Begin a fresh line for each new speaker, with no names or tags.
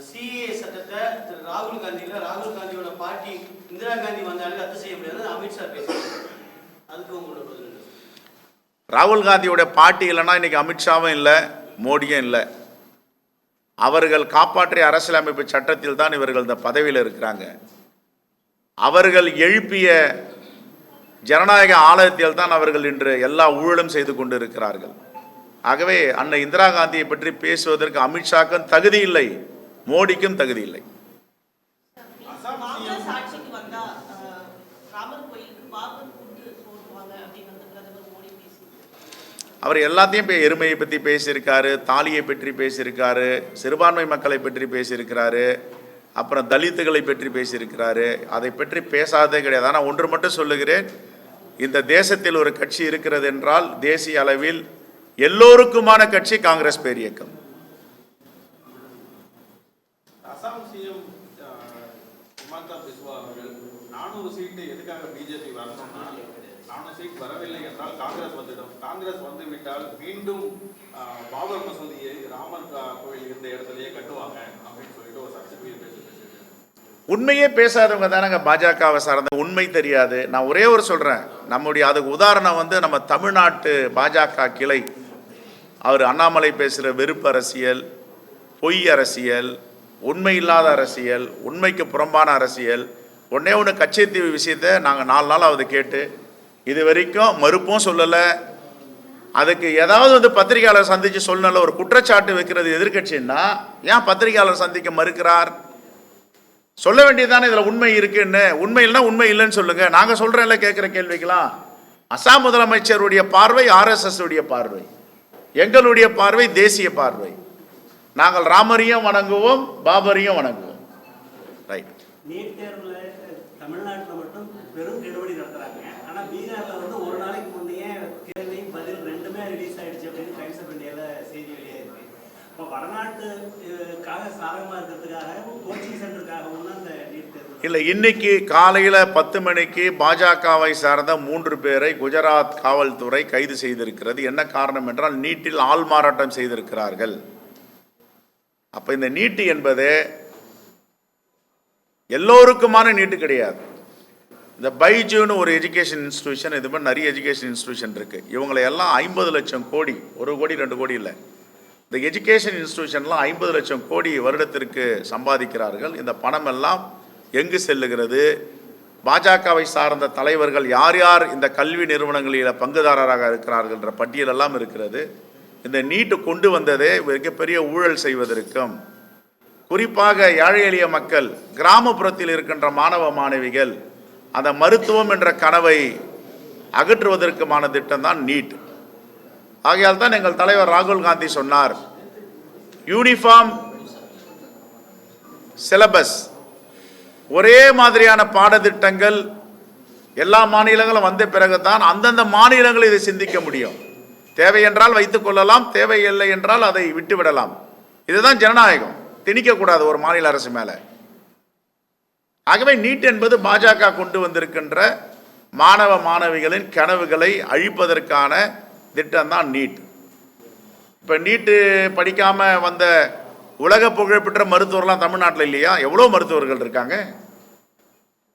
CA சட்டத்தை ராகுல் காந்தியோட பாட்டி இந்திரா காந்தி வந்தாலும் ரத்து செய்ய முடியாது அமித்ஷா பேசுறாரு. அதுக்கு உங்களோட பதில்?
ராகுல் காந்தியோட பாட்டி இல்லைன்னா இன்னைக்கு அமித்ஷாவும் இல்லை, மோடியும் இல்லை. அவர்கள் காப்பாற்றிய அரசியலமைப்பு சட்டத்தில் தான் இவர்கள் இந்த பதவியில் இருக்கிறாங்க. அவர்கள் எழுப்பிய ஜனநாயக ஆலயத்தில் தான் அவர்கள் இன்று எல்லா ஊழலும் செய்து கொண்டு இருக்கிறார்கள். ஆகவே அன்னை இந்திரா காந்தியை பற்றி பேசுவதற்கு அமித்ஷாக்கும் தகுதி இல்லை, மோடிக்கும் தகுதி இல்லை. அவர் எல்லாத்தையும் எருமையை பற்றி பேசியிருக்காரு, தாலியை பற்றி பேசியிருக்காரு, சிறுபான்மை மக்களை பற்றி பேசியிருக்கிறாரு, அப்புறம் தலித்துகளை பற்றி பேசியிருக்கிறாரு. அதை பற்றி பேசாதே கிடையாது. ஆனால் ஒன்று மட்டும் சொல்லுகிறேன், இந்த தேசத்தில் ஒரு கட்சி இருக்கிறது என்றால் தேசிய அளவில் எல்லோருக்குமான கட்சி காங்கிரஸ் பேரியக்கம்.
அசாம் சிஎம் ஹிமந்தா பிஸ்வா அவர்கள் 400 சீட்டு எதுக்காக பிஜேபி வரணும்னா, 400 சீட் வரவில்லை என்றால் காங்கிரஸ் வந்துடும், காங்கிரஸ் வந்துவிட்டால் மீண்டும் பாபர் மசூதியை ராமர் கோயில் இந்த இடத்துலயே கட்டுவாங்க அப்படின்னு சொல்லிட்டு ஒரு சர்ச்சைக்குரிய பேசிட்டு.
உண்மையே பேசாதவங்க தானங்க பாஜகவை சார்ந்த. உண்மை தெரியாது. நான் ஒரே ஒரு சொல்றேன், நம்முடைய அதுக்கு உதாரணம் நம்ம தமிழ்நாட்டு பாஜக கிளை. அவர் அண்ணாமலை பேசுகிற வெறுப்பு அரசியல், பொய் அரசியல், உண்மை இல்லாத அரசியல், உண்மைக்கு புறம்பான அரசியல். ஒன்றே ஒன்று கச்சைத்தீவு விஷயத்தை நாங்கள் 4 நாள் ஆகுது கேட்டு, இது வரைக்கும் மறுப்பும் சொல்லலை. அதுக்கு ஏதாவது பத்திரிகையாளர் சந்தித்து சொல்லல. ஒரு குற்றச்சாட்டு வைக்கிறது எதிர்கட்சின்னா ஏன் பத்திரிகையாளர் சந்திக்க மறுக்கிறார்? சொல்ல வேண்டியதுதானே இதில் உண்மை இருக்குன்னு. உண்மை இல்லைன்னா உண்மை இல்லைன்னு சொல்லுங்க. நாங்கள் சொல்கிறேன்ல, கேட்குற கேள்விக்கலாம். அசாம் முதலமைச்சருடைய பார்வை RSS உடைய பார்வை, எங்களுடைய பார்வை தேசிய பார்வை. நாங்கள் ராமரையும் வணங்குவோம், பாபரையும் வணங்குவோம். ரைட்.
நீட் தேர்வுல தமிழ்நாட்டில் மட்டும் பெரும் கெடுபடி நடத்துறாங்க. ஆனால் பீகாரில் ஒரு நாளைக்கு முந்தைய கேள்வி பதில் 2மே ரிலீஸ் ஆயிடுச்சு அப்படின்னு டைம்ஸ் ஆஃப் இந்தியாவில் செய்தி வெளியே இருக்கு. இப்போ வடநாட்டுக்காக சாதகமாக இருக்கிறதுக்காக கோச்சிங் சென்டருக்காகவும் தான் இந்த நீட் தேர்வு
இல்லை. இன்னைக்கு காலையில் 10 மணிக்கு பாஜகவை சார்ந்த 3 பேரை குஜராத் காவல்துறை கைது செய்திருக்கிறது. என்ன காரணம் என்றால் நீட்டில் ஆள் மாறாட்டம் செய்திருக்கிறார்கள். அப்போ இந்த நீட்டு என்பது எல்லோருக்குமான நீட்டு கிடையாது. இந்த பைஜூன்னு ஒரு எஜுகேஷன் இன்ஸ்டிடியூஷன், இது மாதிரி நிறைய எஜுகேஷன் இன்ஸ்டிடியூஷன் இருக்குது. இவங்களை எல்லாம் 50 லட்சம் கோடி, 1 கோடி 2 கோடி இல்லை, இந்த எஜுகேஷன் இன்ஸ்டிடியூஷன்லாம் 50 லட்சம் கோடி வருடத்திற்கு சம்பாதிக்கிறார்கள். இந்த பணம் எல்லாம் எங்கு செல்லுகிறது? பாஜகவை சார்ந்த தலைவர்கள் யார் யார் இந்த கல்வி நிறுவனங்களில் பங்குதாரராக இருக்கிறார்கள் என்ற பட்டியலெல்லாம் இருக்கிறது. இந்த நீட்டு கொண்டு வந்ததே மிகப்பெரிய ஊழல் செய்வதற்கும், குறிப்பாக ஏழை எளிய மக்கள், கிராமப்புறத்தில் இருக்கின்ற மாணவ மாணவிகள் அந்த மருத்துவம் என்ற கனவை அகற்றுவதற்குமான திட்டம் தான் நீட். ஆகையால் தான் எங்கள் தலைவர் ராகுல் காந்தி சொன்னார், யூனிஃபார்ம் சிலபஸ், ஒரே மாதிரியான பாடத்திட்டங்கள் எல்லா மாநிலங்களும் வந்த பிறகுதான் அந்தந்த மாநிலங்கள் இதை சிந்திக்க முடியும். தேவை என்றால் வைத்துக் கொள்ளலாம், தேவையில்லை என்றால் அதை விட்டுவிடலாம். இதுதான் ஜனநாயகம். திணிக்கக்கூடாது ஒரு மாநில அரசு மேலே. ஆகவே நீட் என்பது பாஜக கொண்டு வந்திருக்கின்ற மாணவ மாணவிகளின் கனவுகளை அழிப்பதற்கான திட்டம் தான் நீட். இப்போ நீட்டு படிக்காமல் வந்த உலக புகழ்பெற்ற மருத்துவர்லாம் தமிழ்நாட்டில் இல்லையா? எவ்வளோ மருத்துவர்கள் இருக்காங்க.